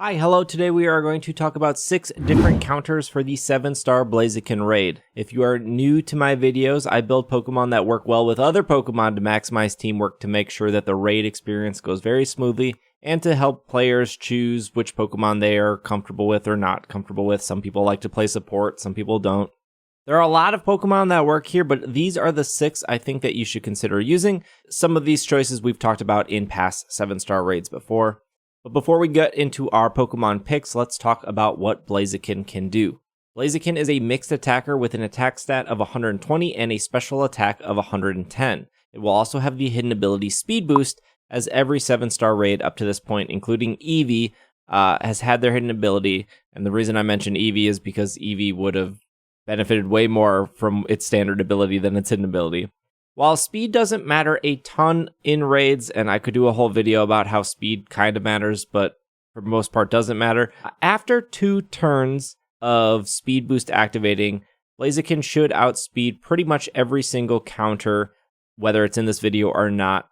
Hi, hello. Today we are going to talk about 6 different counters for the 7-star Blaziken raid. If you are new to my videos, I build Pokemon that work well with other Pokemon to maximize teamwork to make sure that the raid experience goes very smoothly and to help players choose which Pokemon they are comfortable with or not comfortable with. Some people like to play support, some people don't. There are a lot of Pokemon that work here, but these are the 6 I think that you should consider using. Some of these choices we've talked about in past 7-star raids before. But before we get into our Pokemon picks, let's talk about what Blaziken can do. Blaziken is a mixed attacker with an attack stat of 120 and a special attack of 110. It will also have the hidden ability Speed Boost, as every 7-star raid up to this point, including Eevee, has had their hidden ability. And the reason I mention Eevee is because Eevee would have benefited way more from its standard ability than its hidden ability. While speed doesn't matter a ton in raids, and I could do a whole video about how speed kind of matters, but for the most part doesn't matter, after 2 turns of speed boost activating, Blaziken should outspeed pretty much every single counter, whether it's in this video or not,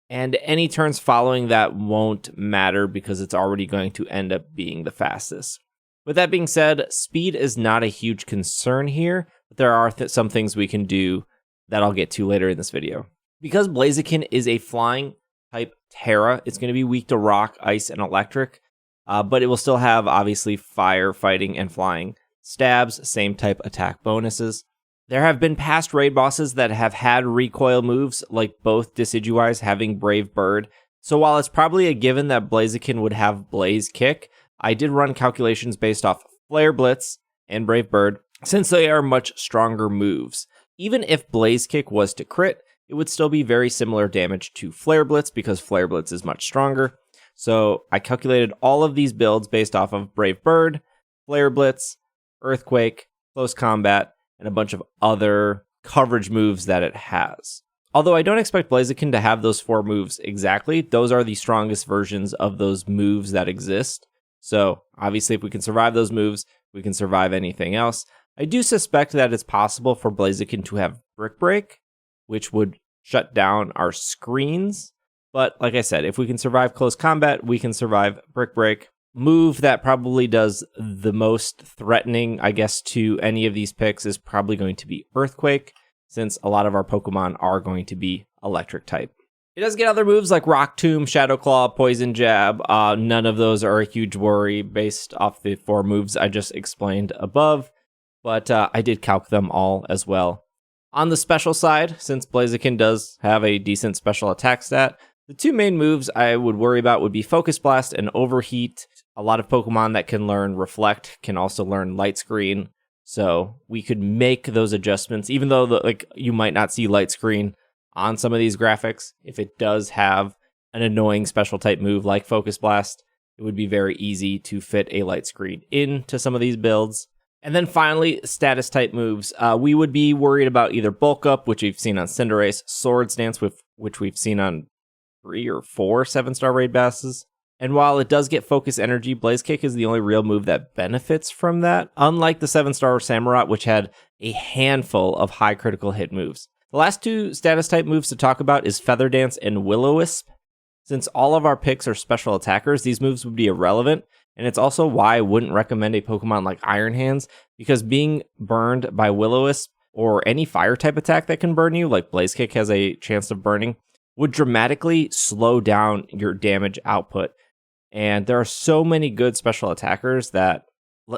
and any turns following that won't matter because it's already going to end up being the fastest. With that being said, speed is not a huge concern here, but there are some things we can do that I'll get to later in this video. Because Blaziken is a flying type Tera, it's going to be weak to rock, ice, and electric, but it will still have, obviously, fire, fighting, and flying. Stabs, same type attack bonuses. There have been past raid bosses that have had recoil moves, like both Decidueyes having Brave Bird, so while it's probably a given that Blaziken would have Blaze Kick, I did run calculations based off Flare Blitz and Brave Bird, since they are much stronger moves. Even if Blaze Kick was to crit, it would still be very similar damage to Flare Blitz because Flare Blitz is much stronger. So I calculated all of these builds based off of Brave Bird, Flare Blitz, Earthquake, Close Combat, and a bunch of other coverage moves that it has. Although I don't expect Blaziken to have those 4 moves exactly, those are the strongest versions of those moves that exist. So obviously if we can survive those moves, we can survive anything else. I do suspect that it's possible for Blaziken to have Brick Break, which would shut down our screens. But like I said, if we can survive Close Combat, we can survive Brick Break. Move that probably does the most threatening, I guess, to any of these picks is probably going to be Earthquake, since a lot of our Pokemon are going to be electric type. It does get other moves like Rock Tomb, Shadow Claw, Poison Jab. None of those are a huge worry based off the 4 moves I just explained above. But I did calc them all as well. On the special side, since Blaziken does have a decent special attack stat, the 2 main moves I would worry about would be Focus Blast and Overheat. A lot of Pokemon that can learn Reflect can also learn Light Screen, so we could make those adjustments, even though you might not see Light Screen on some of these graphics. If it does have an annoying special type move like Focus Blast, it would be very easy to fit a Light Screen into some of these builds. And then finally, status type moves. We would be worried about either Bulk Up, which we've seen on Cinderace, Swords Dance, which we've seen on 3 or 4 7-star raid bosses. And while it does get Focus Energy, Blaze Kick is the only real move that benefits from that, unlike the 7-star Samurott, which had a handful of high critical hit moves. The last 2 status type moves to talk about is Feather Dance and Will-O-Wisp. Since all of our picks are special attackers, these moves would be irrelevant. And it's also why I wouldn't recommend a Pokemon like Iron Hands, because being burned by Will-O-Wisp or any fire type attack that can burn you, like Blaze Kick has a chance of burning, would dramatically slow down your damage output. And there are so many good special attackers that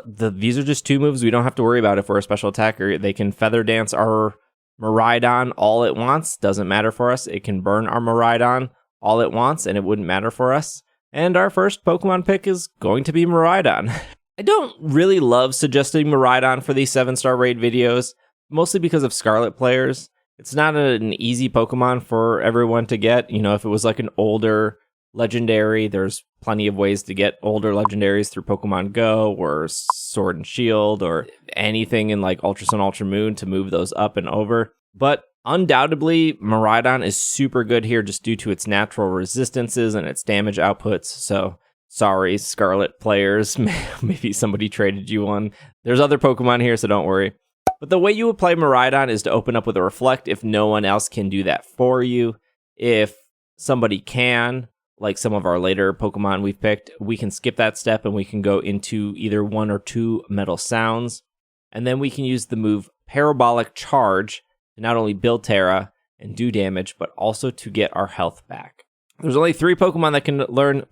these are just 2 moves we don't have to worry about if we're a special attacker. They can Feather Dance our Miraidon all it wants, doesn't matter for us. It can burn our Miraidon all it wants, and it wouldn't matter for us. And our first Pokemon pick is going to be Miraidon. I don't really love suggesting Miraidon for these 7-star raid videos, mostly because of Scarlet players. It's not an easy Pokemon for everyone to get. You know, if it was like an older legendary, there's plenty of ways to get older legendaries through Pokemon Go or Sword and Shield or anything in like Ultra Sun, Ultra Moon to move those up and over. But undoubtedly, Miraidon is super good here just due to its natural resistances and its damage outputs. So, sorry, Scarlet players. Maybe somebody traded you one. There's other Pokemon here, so don't worry. But the way you would play Miraidon is to open up with a Reflect if no one else can do that for you. If somebody can, like some of our later Pokemon we've picked, we can skip that step and we can go into either 1 or 2 Metal Sounds. And then we can use the move Parabolic Charge to not only build Tera and do damage, but also to get our health back. There's only 3 Pokemon that can learn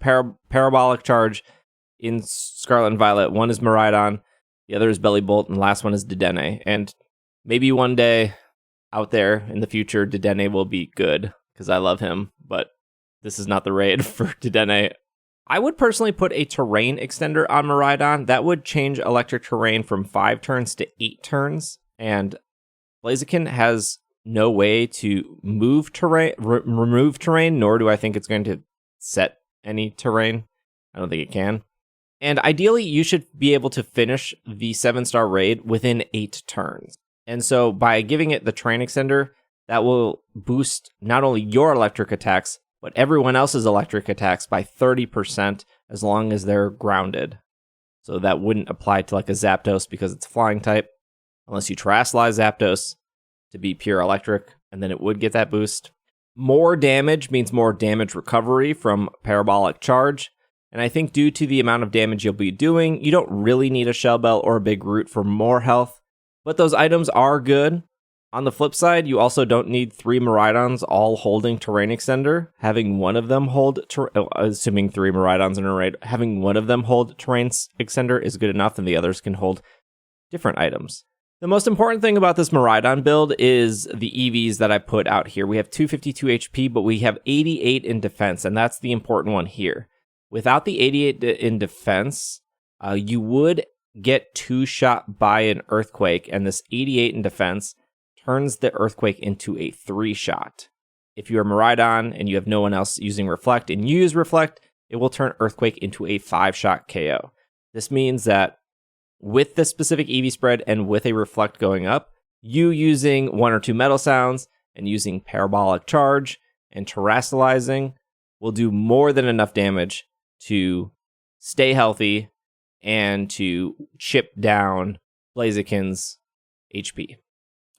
Parabolic Charge in Scarlet and Violet. One is Miraidon, the other is Bellibolt, and the last one is Dedenne. And maybe one day out there in the future, Dedenne will be good, because I love him, but this is not the raid for Dedenne. I would personally put a terrain extender on Miraidon. That would change electric terrain from 5 turns to 8 turns. And Blaziken has no way to move terrain, remove terrain, nor do I think it's going to set any terrain. I don't think it can. And ideally, you should be able to finish the 7-star raid within 8 turns. And so by giving it the terrain extender, that will boost not only your electric attacks, but everyone else's electric attacks by 30% as long as they're grounded. So that wouldn't apply to like a Zapdos because it's a flying type, unless you Terastallize Zapdos to be pure electric, and then it would get that boost. More damage means more damage recovery from Parabolic Charge, and I think due to the amount of damage you'll be doing, you don't really need a Shell Bell or a Big Root for more health, but those items are good. On the flip side, you also don't need 3 Miraidons all holding Terrain Extender. Having one of them hold, assuming 3 Miraidons in a raid, having one of them hold Terrain Extender is good enough, and the others can hold different items. The most important thing about this Miraidon build is the EVs that I put out here. We have 252 HP, but we have 88 in defense, and that's the important one here. Without the 88 in defense, you would get 2-shot by an Earthquake, and this 88 in defense turns the Earthquake into a 3-shot. If you are Miraidon and you have no one else using Reflect and you use Reflect, it will turn Earthquake into a 5-shot KO. This means that with the specific EV spread and with a Reflect going up, you using 1 or 2 Metal Sounds and using Parabolic Charge and Terastallizing will do more than enough damage to stay healthy and to chip down Blaziken's HP.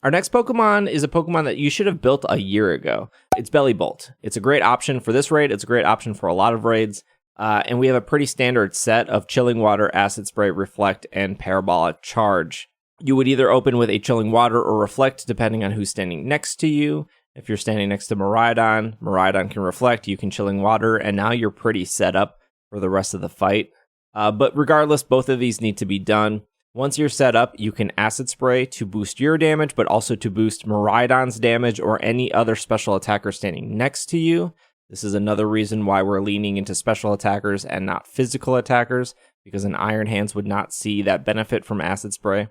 Our next Pokemon is a Pokemon that you should have built a year ago. It's Bellibolt. It's a great option for this raid. It's a great option for a lot of raids. And we have a pretty standard set of Chilling Water, Acid Spray, Reflect, and Parabolic Charge. You would either open with a Chilling Water or Reflect, depending on who's standing next to you. If you're standing next to Miraidon, Miraidon can Reflect, you can Chilling Water, and now you're pretty set up for the rest of the fight. But regardless, both of these need to be done. Once you're set up, you can Acid Spray to boost your damage, but also to boost Miraidon's damage or any other special attacker standing next to you. This is another reason why we're leaning into special attackers and not physical attackers, because an Iron Hands would not see that benefit from Acid Spray.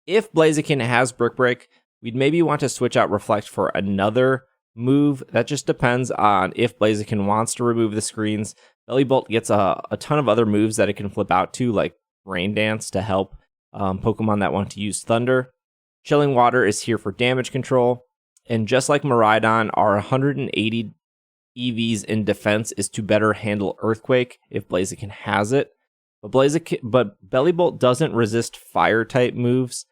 If Blaziken has Brick Break, we'd maybe want to switch out Reflect for another move. That just depends on if Blaziken wants to remove the screens. Bellibolt gets a ton of other moves that it can flip out to, like Rain Dance to help Pokemon that want to use Thunder. Chilling Water is here for damage control. And just like Miraidon, our 180 EVs in defense is to better handle Earthquake if Blaziken has it. But Bellibolt doesn't resist Fire-type moves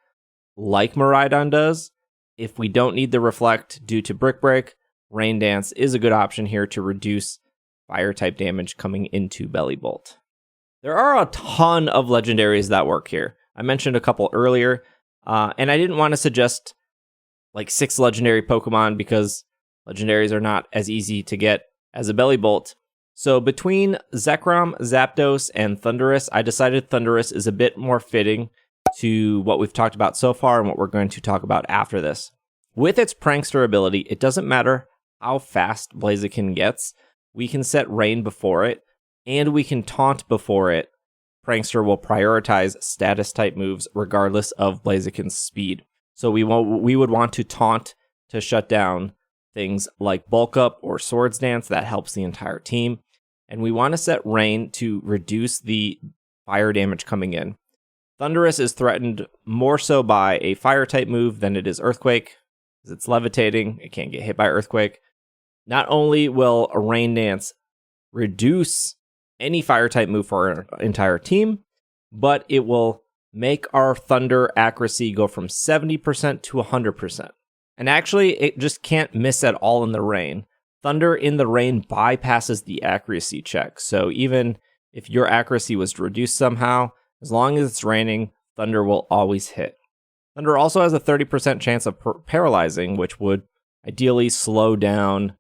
like Miraidon does. If we don't need the Reflect due to Brick Break, Rain Dance is a good option here to reduce Fire-type damage coming into Bellibolt. There are a ton of legendaries that work here. I mentioned a couple earlier, and I didn't want to suggest like 6 legendary Pokemon because legendaries are not as easy to get as a Bellibolt. So between Zekrom, Zapdos, and Thundurus, I decided Thundurus is a bit more fitting to what we've talked about so far and what we're going to talk about after this. With its Prankster ability, it doesn't matter how fast Blaziken gets. We can set Rain before it, and we can Taunt before it. Prankster will prioritize status-type moves regardless of Blaziken's speed. So we would want to Taunt to shut down things like Bulk Up or Swords Dance. That helps the entire team. And we want to set Rain to reduce the fire damage coming in. Thundurus is threatened more so by a Fire-type move than it is Earthquake, because it's levitating. It can't get hit by Earthquake. Not only will a Rain Dance reduce any Fire-type move for our entire team, but it will make our Thunder accuracy go from 70% to 100%. And actually, it just can't miss at all in the rain. Thunder in the Rain bypasses the accuracy check. So even if your accuracy was reduced somehow, as long as it's raining, Thunder will always hit. Thunder also has a 30% chance of paralyzing, which would ideally slow down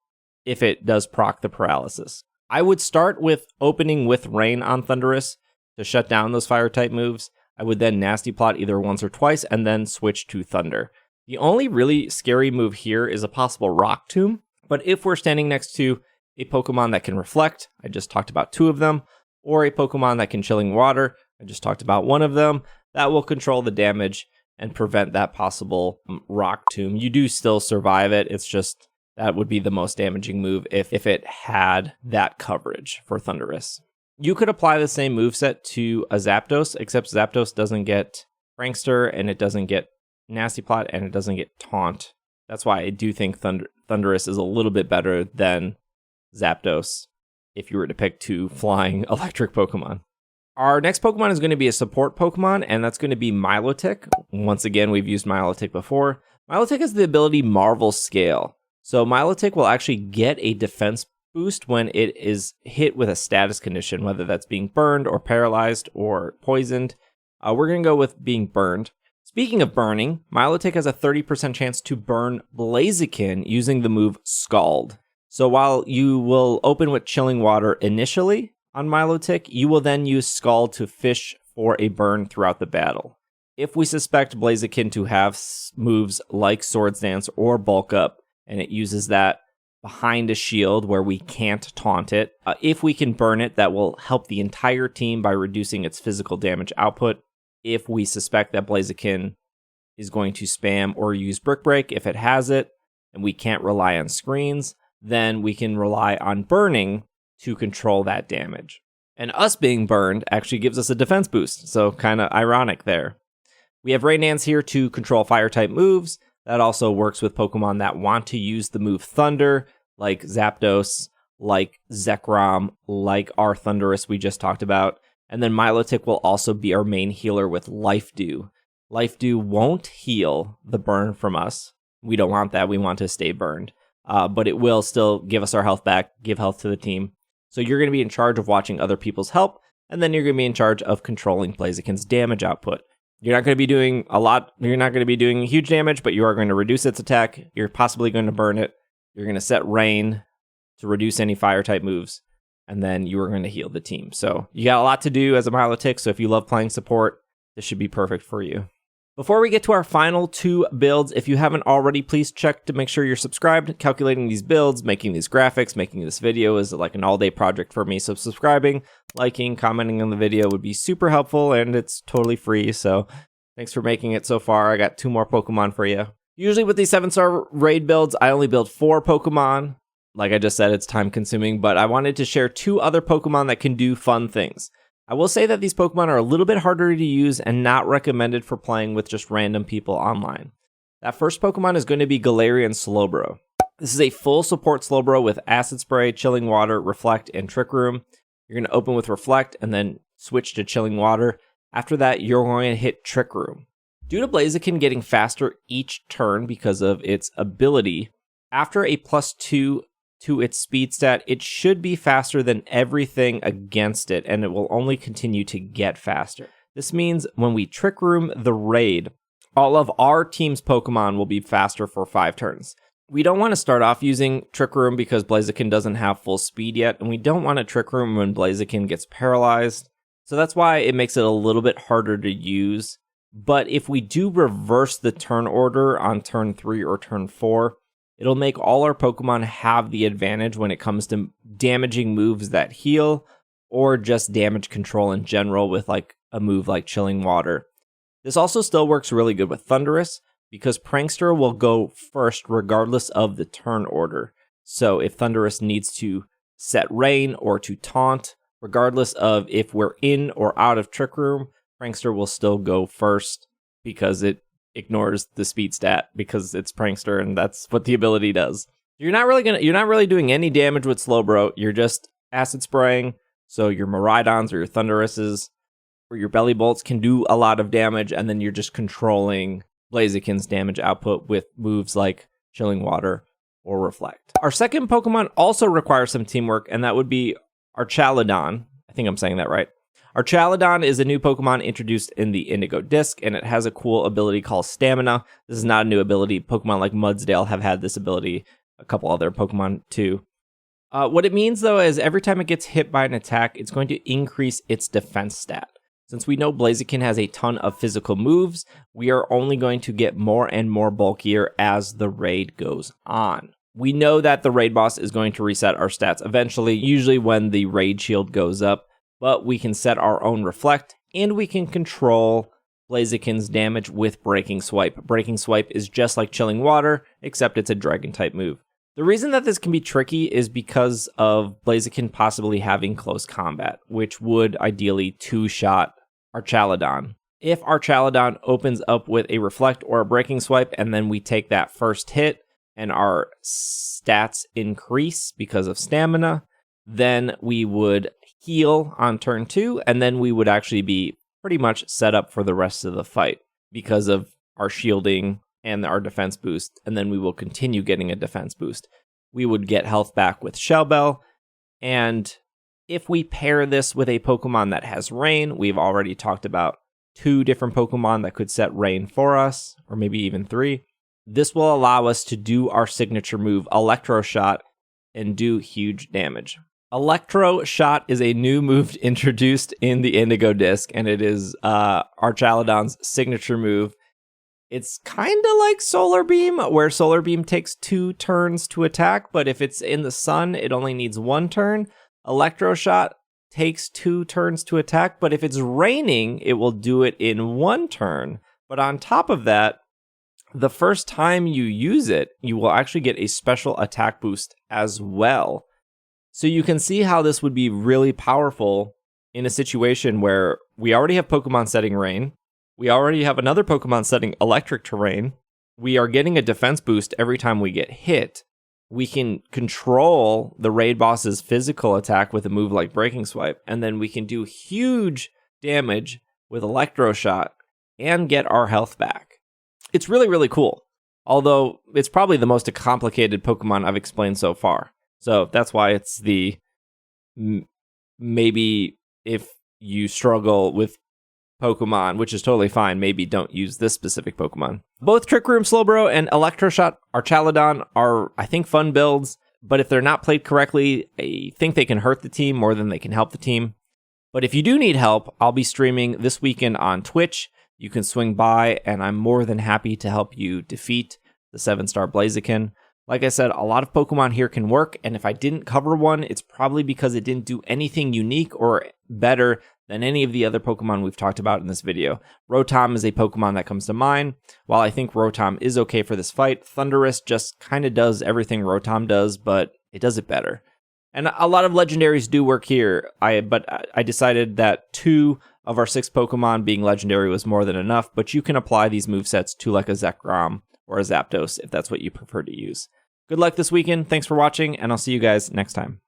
if it does proc the paralysis. I would start with opening with Rain on Thundurus to shut down those fire type moves. I would then Nasty Plot either once or twice and then switch to Thunder. The only really scary move here is a possible Rock Tomb, but if we're standing next to a Pokemon that can Reflect, I just talked about 2 of them, or a Pokemon that can Chilling Water, I just talked about 1 of them, that will control the damage and prevent that possible Rock Tomb. You do still survive it, it's just that would be the most damaging move if it had that coverage for Thundurus. You could apply the same moveset to a Zapdos, except Zapdos doesn't get Prankster, and it doesn't get Nasty Plot, and it doesn't get Taunt. That's why I do think Thundurus is a little bit better than Zapdos if you were to pick 2 flying electric Pokemon. Our next Pokemon is going to be a support Pokemon, and that's going to be Milotic. Once again, we've used Milotic before. Milotic has the ability Marvel Scale. So Milotic will actually get a defense boost when it is hit with a status condition, whether that's being burned or paralyzed or poisoned. We're going to go with being burned. Speaking of burning, Milotic has a 30% chance to burn Blaziken using the move Scald. So while you will open with Chilling Water initially on Milotic, you will then use Scald to fish for a burn throughout the battle. If we suspect Blaziken to have moves like Swords Dance or Bulk Up, and it uses that behind a shield where we can't taunt it, if we can burn it, that will help the entire team by reducing its physical damage output. If we suspect that Blaziken is going to spam or use Brick Break, if it has it, and we can't rely on screens, then we can rely on burning to control that damage. And us being burned actually gives us a defense boost, so kind of ironic there. We have Rain Dance here to control fire-type moves. That also works with Pokemon that want to use the move Thunder, like Zapdos, like Zekrom, like our Thundurus we just talked about. And then Milotic will also be our main healer with Life Dew. Life Dew won't heal the burn from us. We don't want that. We want to stay burned. But it will still give us our health back, give health to the team. So you're going to be in charge of watching other people's help, and then you're going to be in charge of controlling Blaziken's damage output. You're not going to be doing a lot. You're not going to be doing huge damage, but you are going to reduce its attack. You're possibly going to burn it. You're going to set Rain to reduce any fire-type moves, and then you are going to heal the team. So you got a lot to do as a Milotic, so if you love playing support, this should be perfect for you. Before we get to our final 2 builds, if you haven't already, please check to make sure you're subscribed. Calculating these builds, making these graphics, making this video is like an all-day project for me. So subscribing, liking, commenting on the video would be super helpful, and it's totally free. So thanks for making it so far. I got 2 more Pokemon for you. Usually with these 7-star raid builds, I only build 4 Pokemon. Like I just said, it's time consuming, but I wanted to share 2 other Pokemon that can do fun things. I will say that these Pokemon are a little bit harder to use and not recommended for playing with just random people online. That first Pokemon is going to be Galarian Slowbro. This is a full support Slowbro with Acid Spray, Chilling Water, Reflect, and Trick Room. You're going to open with Reflect and then switch to Chilling Water. After that, you're going to hit Trick Room. Due to Blaziken getting faster each turn because of its ability, after a +2 to its speed stat, it should be faster than everything against it, and it will only continue to get faster. This means when we Trick Room the raid, all of our team's Pokemon will be faster for 5 turns. We don't want to start off using Trick Room because Blaziken doesn't have full speed yet, and we don't want to Trick Room when Blaziken gets paralyzed. So that's why it makes it a little bit harder to use. But if we do reverse the turn order on turn 3 or turn 4, it'll make all our Pokemon have the advantage when it comes to damaging moves that heal, or just damage control in general with like a move like Chilling Water. This also still works really good with Thundurus, because Prankster will go first regardless of the turn order. So if Thundurus needs to set Rain or to taunt, regardless of if we're in or out of Trick Room, Prankster will still go first because it ignores the speed stat because it's Prankster, and that's what the ability does. You're not really doing any damage with Slowbro. You're just acid spraying, so your Miraidons or your Thunduruses or your Belly Bolts can do a lot of damage, and then you're just controlling Blaziken's damage output with moves like Chilling Water or Reflect. Our second Pokemon also requires some teamwork, and that would be our Chaladon. I think I'm saying that right. Our Chaladon is a new Pokemon introduced in the Indigo Disc, and it has a cool ability called Stamina. This is not a new ability. Pokemon like Mudsdale have had this ability. A couple other Pokemon too. What it means, though, is every time it gets hit by an attack, it's going to increase its defense stat. Since we know Blaziken has a ton of physical moves, we are only going to get more and more bulkier as the raid goes on. We know that the raid boss is going to reset our stats eventually, usually when the raid shield goes up, but we can set our own Reflect, and we can control Blaziken's damage with Breaking Swipe. Breaking Swipe is just like Chilling Water, except it's a Dragon-type move. The reason that this can be tricky is because of Blaziken possibly having close combat, which would ideally two-shot our Chaladon. If our Chaladon opens up with a Reflect or a Breaking Swipe, and then we take that first hit, and our stats increase because of Stamina, then we would heal on turn 2, and then we would actually be pretty much set up for the rest of the fight because of our shielding and our defense boost, and then we will continue getting a defense boost. We would get health back with Shell Bell, and if we pair this with a Pokemon that has Rain, we've already talked about 2 different Pokemon that could set Rain for us, or maybe even 3. This will allow us to do our signature move, Electro Shot, and do huge damage. Electro Shot is a new move introduced in the Indigo Disc, and it is our Chaladon's signature move. It's kind of like Solar Beam, where Solar Beam takes 2 turns to attack, but if it's in the sun, it only needs 1 turn. Electro Shot takes 2 turns to attack, but if it's raining, it will do it in 1 turn. But on top of that, the first time you use it, you will actually get a special attack boost as well. So you can see how this would be really powerful in a situation where we already have Pokemon setting Rain. We already have another Pokemon setting Electric Terrain. We are getting a defense boost every time we get hit. We can control the raid boss's physical attack with a move like Breaking Swipe, and then we can do huge damage with Electro Shot and get our health back. It's really, really cool, although it's probably the most complicated Pokemon I've explained so far. So that's why it's the maybe if you struggle with Pokemon, which is totally fine, maybe don't use this specific Pokemon. Both Trick Room Slowbro and Electro Shot, our Chaladon, are, I think, fun builds, but if they're not played correctly, I think they can hurt the team more than they can help the team. But if you do need help, I'll be streaming this weekend on Twitch. You can swing by, and I'm more than happy to help you defeat the 7-star Blaziken. Like I said, a lot of Pokemon here can work, and if I didn't cover one, it's probably because it didn't do anything unique or better than any of the other Pokemon we've talked about in this video. Rotom is a Pokemon that comes to mind. While I think Rotom is okay for this fight, Thundurus just kind of does everything Rotom does, but it does it better. And a lot of legendaries do work here, but I decided that 2 of our 6 Pokemon being legendary was more than enough, but you can apply these movesets to like a Zekrom or a Zapdos if that's what you prefer to use. Good luck this weekend, thanks for watching, and I'll see you guys next time.